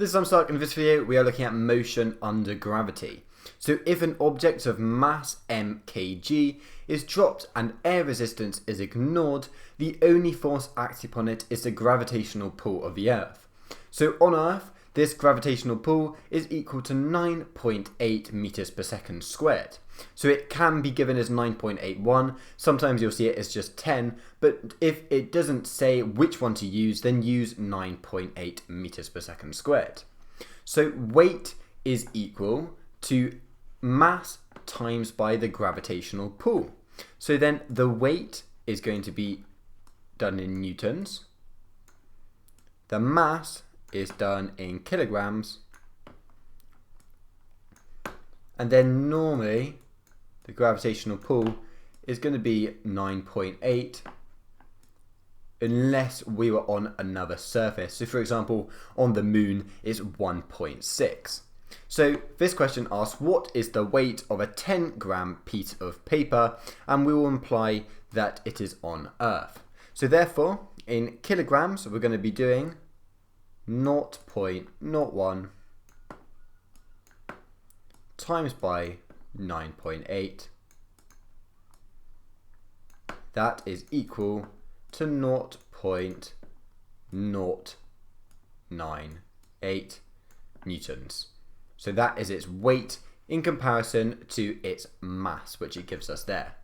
This is Samsung. In this video we are looking at motion under gravity. So if an object of mass mkg is dropped and air resistance is ignored, the only force acting upon it is the gravitational pull of the Earth. So on Earth, this gravitational pull is equal to 9.8 meters per second squared. So it can be given as 9.81, sometimes you'll see it as just 10, but if it doesn't say which one to use, then use 9.8 meters per second squared. So weight is equal to mass times by the gravitational pull. So then the weight is going to be done in newtons, the mass is done in kilograms, and then normally the gravitational pull is going to be 9.8 unless we were on another surface. So for example, on the moon it's 1.6. So this question asks, what is the weight of a 10-gram piece of paper? And we will imply that it is on Earth. So therefore, in kilograms, we're going to be doing 0.01 times by 9.8. That is equal to 0.098 newtons. So that is its weight in comparison to its mass, which it gives us there.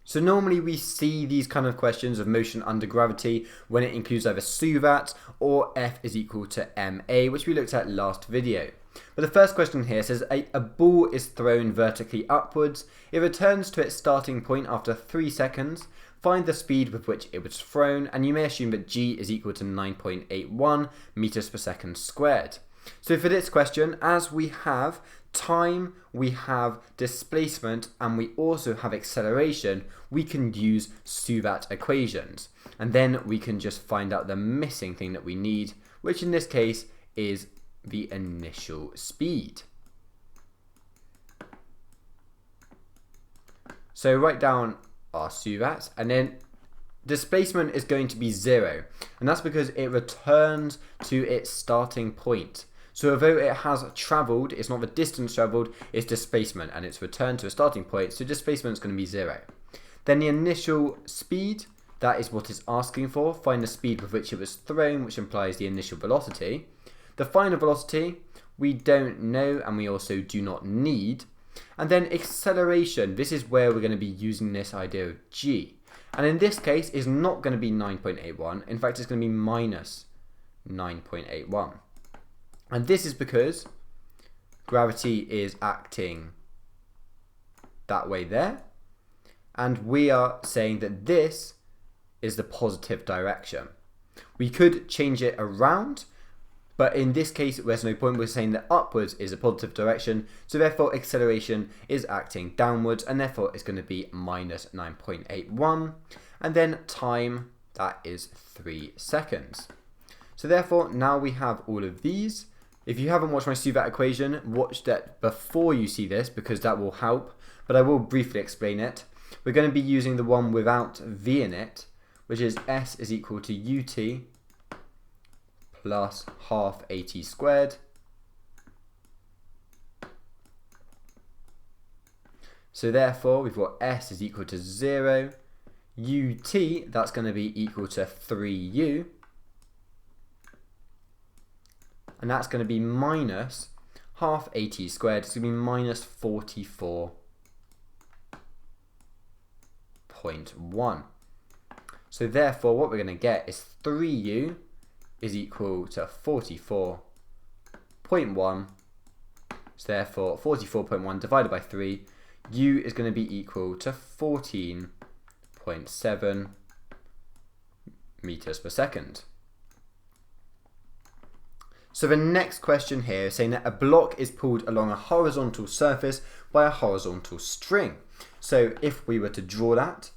So normally we see these kind of questions of motion under gravity when it includes either SUVAT or F is equal to ma, which we looked at last video. But the first question here says a ball is thrown vertically upwards. It returns to its starting point after 3 seconds. Find the speed with which it was thrown, and you may assume that g is equal to 9.81 meters per second squared. So for this question, as we have time, we have displacement, and we also have acceleration, we can use SUVAT equations. And then we can just find out the missing thing that we need, which in this case is the initial speed. So write down our SUVAT, and then displacement is going to be 0, and that's because it returns to its starting point. So although it has travelled, it's not the distance travelled, it's displacement, and it's returned to a starting point, so displacement is going to be 0. Then the initial speed, that is what it's asking for. Find the speed with which it was thrown, which implies the initial velocity. The final velocity, we don't know, and we also do not need. And then acceleration, this is where we're going to be using this idea of g. And in this case, it's not going to be 9.81. In fact, it's going to be minus 9.81. And this is because gravity is acting that way there. And we are saying that this is the positive direction. We could change it around, but in this case, there's no point. We're saying that upwards is a positive direction. So therefore, acceleration is acting downwards, and therefore it's going to be minus 9.81. And then time, that is 3 seconds. So therefore, now we have all of these. If you haven't watched my SUVAT equation, watch that before you see this, because that will help, but I will briefly explain it. We're going to be using the one without v in it, which is S is equal to ut plus half at squared. So therefore, we've got S is equal to 0, ut, that's going to be equal to 3u, and that's going to be minus half at squared. It's going to be minus 44.1. So therefore, what we're going to get is 3u is equal to 44.1. So therefore, 44.1 divided by 3, u is going to be equal to 14.7 meters per second. So the next question here is saying that a block is pulled along a horizontal surface by a horizontal string. So if we were to draw that,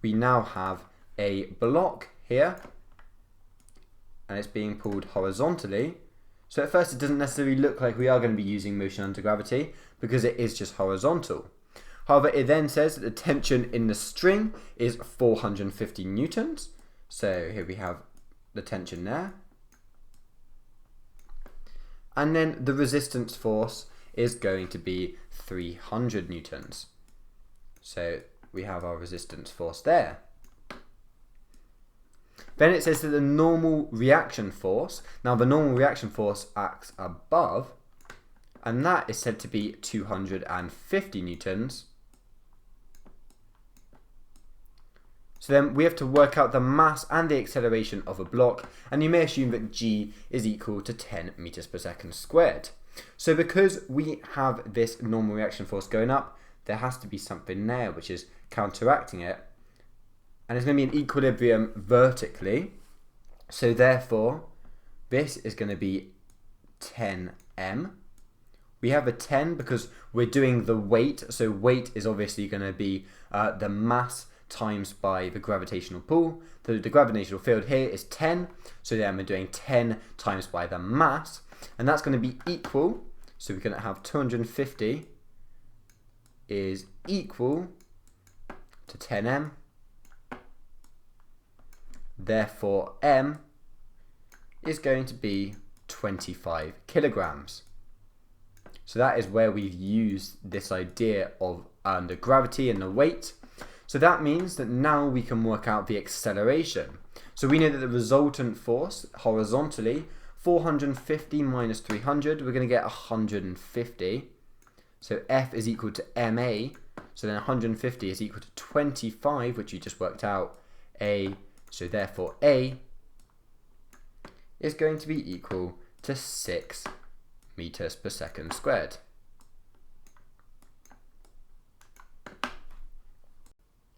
we now have a block here, and it's being pulled horizontally. So at first it doesn't necessarily look like we are going to be using motion under gravity because it is just horizontal. However, it then says that the tension in the string is 450 newtons. So here we have the tension there. And then the resistance force is going to be 300 newtons. So we have our resistance force there. Then it says that the normal reaction force, now the normal reaction force acts above, and that is said to be 250 newtons. So then we have to work out the mass and the acceleration of a block, and you may assume that g is equal to 10 meters per second squared. So because we have this normal reaction force going up, there has to be something there which is counteracting it, and it's going to be in equilibrium vertically. So therefore this is going to be 10m. We have a 10 because we're doing the weight, so weight is obviously going to be the mass times by the gravitational pull. The gravitational field here is 10, so then we're doing 10 times by the mass, and that's going to be equal, so we're going to have 250 is equal to 10m. Therefore m is going to be 25 kilograms. So that is where we've used this idea of the gravity and the weight. So that means that now we can work out the acceleration. So we know that the resultant force horizontally, 450 minus 300, we're going to get 150. So F is equal to MA. So then 150 is equal to 25, which you just worked out, A. So therefore A is going to be equal to 6 meters per second squared.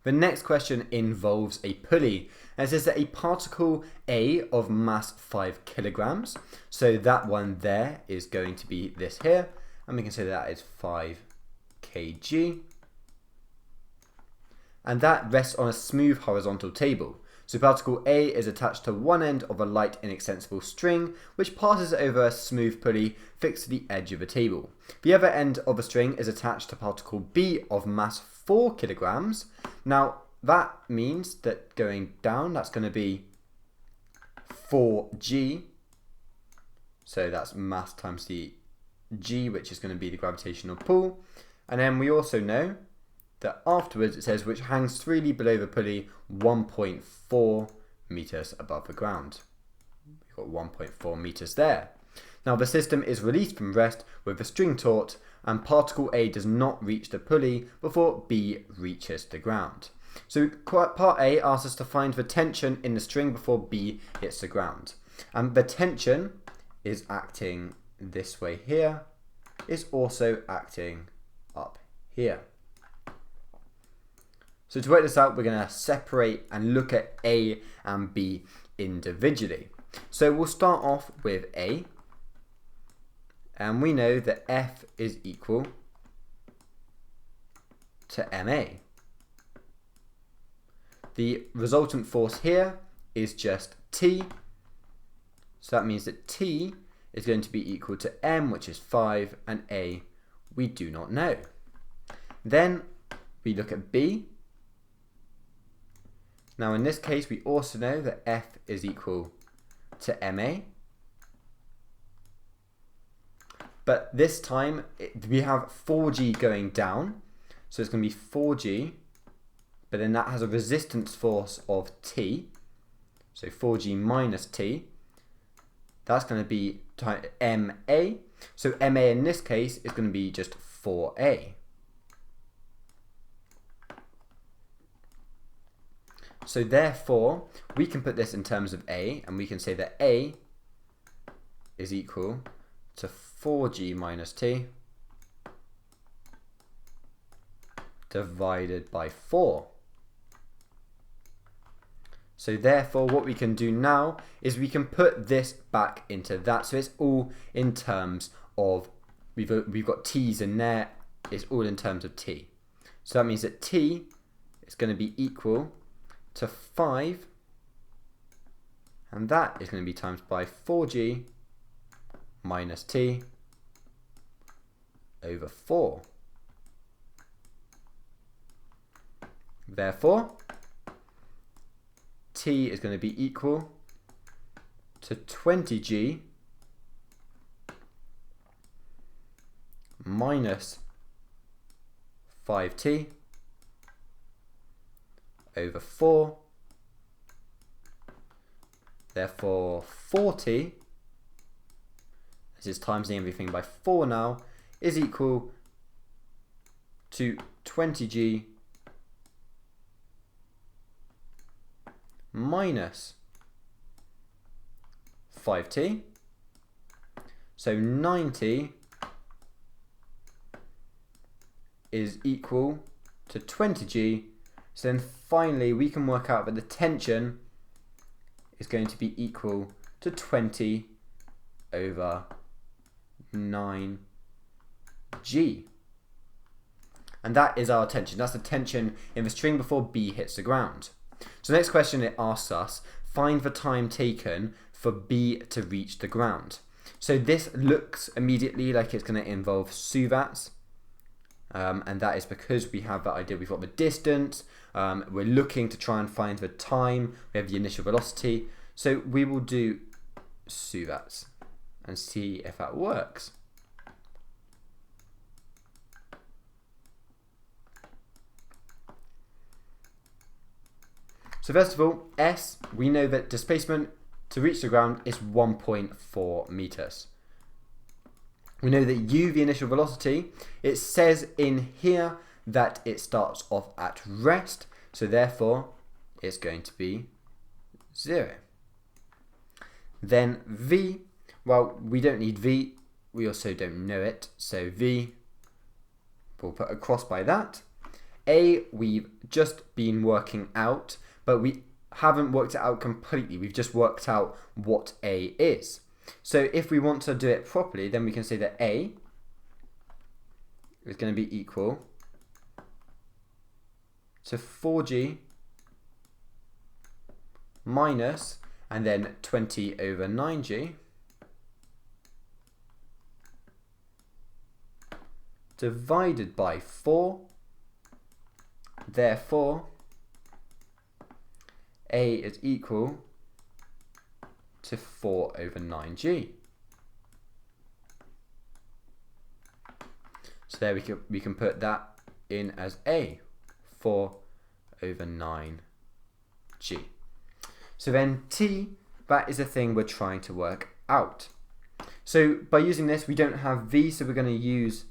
The next question involves a pulley, and it says that a particle A of mass 5 kilograms, so that one there is going to be this here, and we can say that is 5 kg, and that rests on a smooth horizontal table. So particle A is attached to one end of a light inextensible string, which passes over a smooth pulley fixed to the edge of a table. The other end of a string is attached to particle B of mass 4 kilograms. Now that means that going down, that's going to be 4g. So that's mass times the g, which is going to be the gravitational pull. And then we also know that afterwards it says which hangs freely below the pulley 1.4 meters above the ground. We've got 1.4 meters there. Now the system is released from rest with the string taut, and particle A does not reach the pulley before B reaches the ground. So part A asks us to find the tension in the string before B hits the ground. And the tension is acting this way here, is also acting up here. So to work this out, we're going to separate and look at A and B individually. So we'll start off with A, and we know that F is equal to MA. The resultant force here is just T, so that means that T is going to be equal to M, which is 5, and A we do not know. Then we look at B. Now in this case we also know that F is equal to MA, but this time we have 4g going down, so it's going to be 4g, but then that has a resistance force of T, so 4g minus T, that's going to be MA, so MA in this case is going to be just 4A. So therefore, we can put this in terms of A, and we can say that A is equal to 4g minus T divided by 4. So therefore, what we can do now is we can put this back into that. So it's all in terms of, we've got T's in there, it's all in terms of T. So that means that T is going to be equal to 5, and that is going to be times by 4g minus T over 4. Therefore, T is going to be equal to 20g minus 5t over 4. Therefore 40, this is timesing everything by 4 now, is equal to 20g minus 5t. So 90 is equal to 20g. So then finally we can work out that the tension is going to be equal to 20 over 9g. And that is our tension. That's the tension in the string before B hits the ground. So the next question, it asks us, find the time taken for B to reach the ground. So this looks immediately like it's going to involve SUVATs. And that is because we have that idea. We've got the distance, we're looking to try and find the time, we have the initial velocity. So we will do SUVATs and see if that works. So first of all, S, we know that displacement to reach the ground is 1.4 meters. We know that U, the initial velocity, it says in here that it starts off at rest, so therefore it's going to be 0. Then V, well, we don't need V, we also don't know it, so V, we'll put a cross by that. A, we've just been working out, but we haven't worked it out completely, we've just worked out what A is. So if we want to do it properly, then we can say that A is going to be equal to 4g minus, and then 20 over 9g divided by 4. Therefore, A is equal to 4 over 9g. So there we can put that in as A, 4 over 9g. So then T, that is the thing we're trying to work out. So by using this, we don't have V, so we're going to use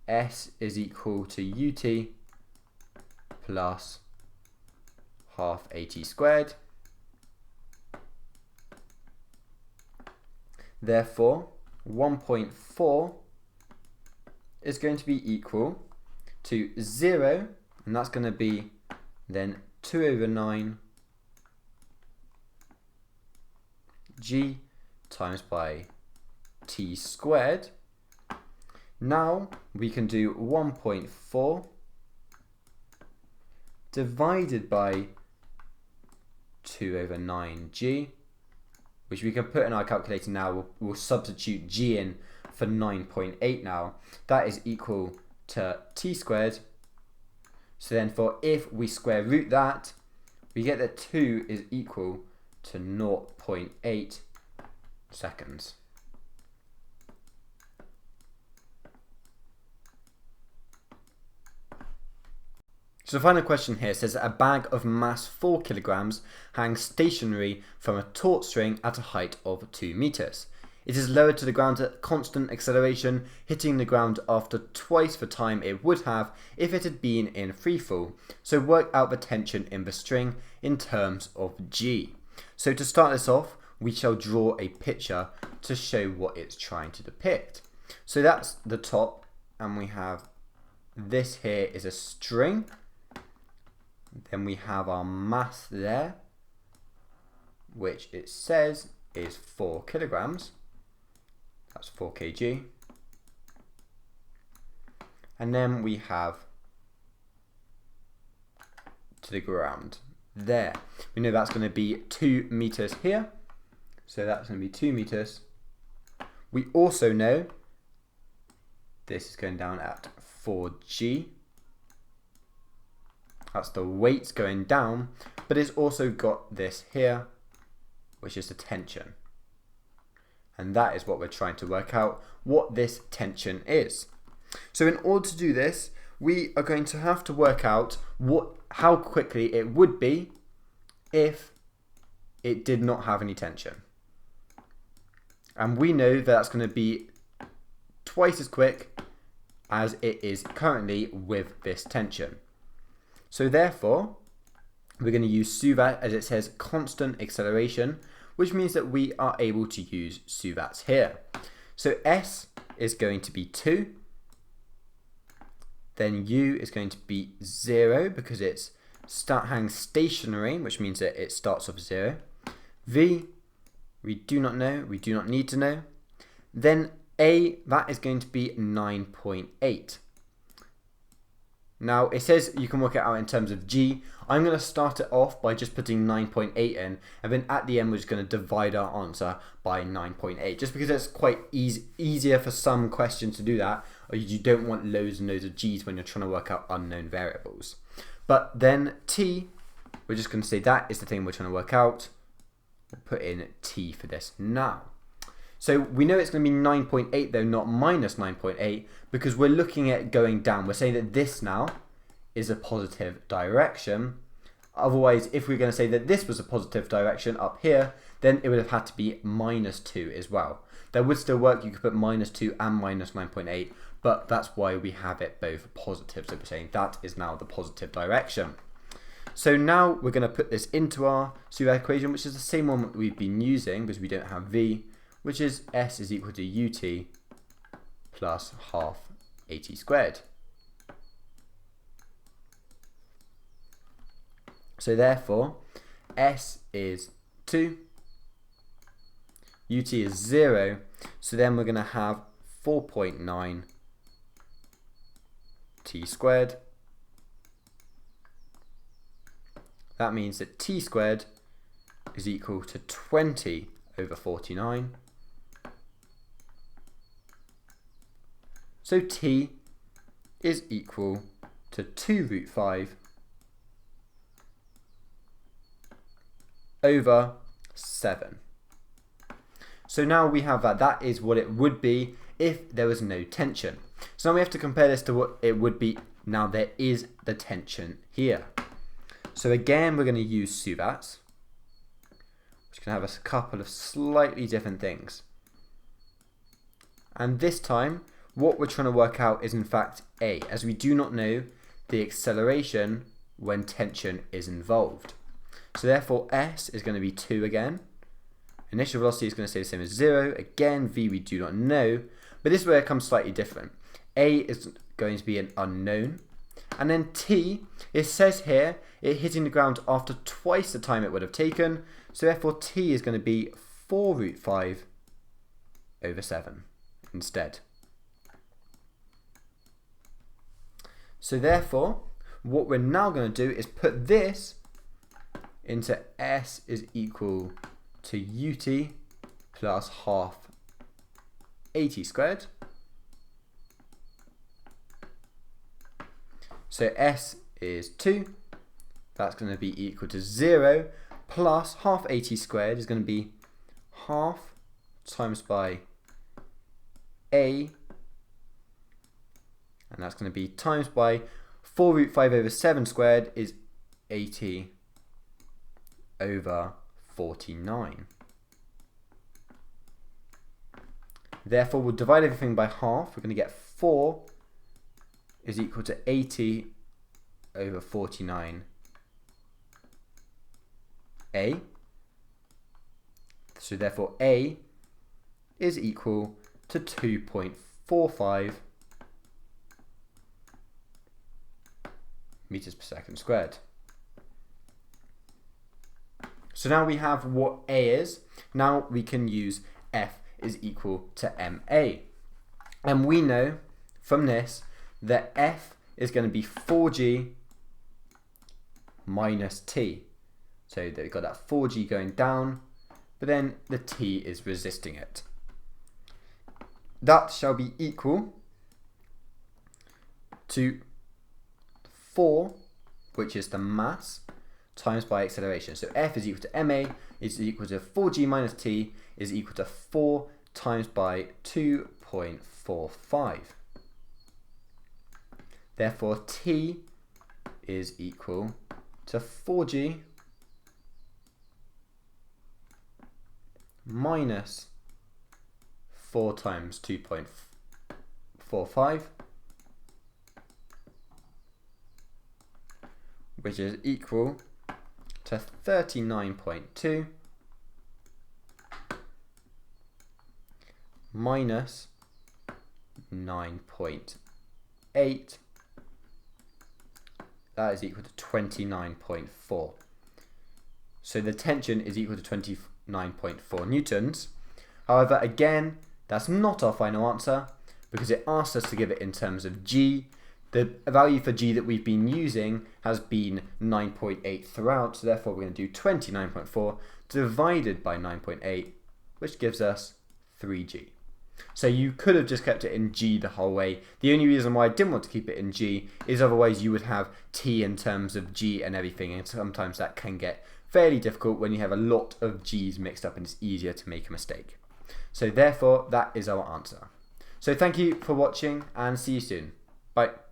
S is equal to UT plus half AT squared. Therefore, 1.4 is going to be equal to 0, and that's going to be then 2 over 9 g times by t squared. Now we can do 1.4 divided by 2 over 9g, which we can put in our calculator now. We'll substitute g in for 9.8 now. That is equal to t squared. So then for if we square root that, we get that 2 is equal to 0.8 seconds. So the final question here says that a bag of mass 4 kilograms hangs stationary from a taut string at a height of 2 meters. It is lowered to the ground at constant acceleration, hitting the ground after twice the time it would have if it had been in free fall. So work out the tension in the string in terms of G. So to start this off, we shall draw a picture to show what it's trying to depict. So that's the top, and we have this here is a string. Then we have our mass there, which it says is 4 kilograms. That's 4 kg. And then we have to the ground there. We know that's going to be 2 meters here. So that's going to be 2 meters. We also know this is going down at 4g. That's the weight going down, but it's also got this here, which is the tension. And that is what we're trying to work out, what this tension is. So in order to do this, we are going to have to work out how quickly it would be if it did not have any tension. And we know that that's going to be twice as quick as it is currently with this tension. So therefore, we're going to use SUVAT as it says constant acceleration, which means that we are able to use SUVATs here. So S is going to be 2, then U is going to be 0 because it's hangs stationary, which means that it starts off 0. V, we do not know, we do not need to know. Then A, that is going to be 9.8. Now it says you can work it out in terms of G. I'm going to start it off by just putting 9.8 in, and then at the end we're just going to divide our answer by 9.8, just because it's quite easier for some questions to do that, or you don't want loads and loads of G's when you're trying to work out unknown variables. But then T, we're just going to say that is the thing we're trying to work out. We'll put in T for this now. So we know it's going to be 9.8 though, not minus 9.8, because we're looking at going down. We're saying that this now is a positive direction. Otherwise, if we're going to say that this was a positive direction up here, then it would have had to be minus 2 as well. That would still work. You could put minus 2 and minus 9.8, but that's why we have it both positive. So we're saying that is now the positive direction. So now we're going to put this into our SUVAT equation, which is the same one that we've been using because we don't have V, which is S is equal to UT plus half AT squared. So therefore, S is 2, UT is 0, so then we're going to have 4.9 T squared. That means that T squared is equal to 20 over 49. So T is equal to 2 root 5 over 7. So now we have that is what it would be if there was no tension. So now we have to compare this to what it would be now there is the tension here. So again, we're going to use SUVATs, which can have a couple of slightly different things. And this time, what we're trying to work out is in fact A, as we do not know the acceleration when tension is involved. So therefore S is going to be 2 again. Initial velocity is going to stay the same as 0. Again, V we do not know, but this is where it comes slightly different. A is going to be an unknown. And then T, it says here, it hitting the ground after twice the time it would have taken. So therefore T is going to be 4 root 5 over 7 instead. So therefore, what we're now going to do is put this into S is equal to UT plus half AT squared. So S is 2, that's going to be equal to 0, plus half AT squared is going to be half times by A, and that's going to be times by 4 root 5 over 7 squared is 80 over 49. Therefore, we'll divide everything by half. We're going to get 4 is equal to 80 over 49 A. So therefore A is equal to 2.45 meters per second squared. So now we have what A is. Now we can use F is equal to MA. And we know from this that F is going to be 4G minus T. So they've got that 4G going down, but then the T is resisting it. That shall be equal to 4, which is the mass, times by acceleration. So F is equal to MA is equal to 4G minus T is equal to 4 times by 2.45. Therefore, T is equal to 4G minus 4 times 2.45, which is equal to 39.2 minus 9.8. That is equal to 29.4. So the tension is equal to 29.4 newtons. However, again, that's not our final answer because it asks us to give it in terms of G. The value for G that we've been using has been 9.8 throughout, so therefore we're going to do 29.4 divided by 9.8, which gives us 3G. So you could have just kept it in G the whole way. The only reason why I didn't want to keep it in G is otherwise you would have T in terms of G and everything, and sometimes that can get fairly difficult when you have a lot of G's mixed up and it's easier to make a mistake. So therefore that is our answer. So thank you for watching and see you soon. Bye.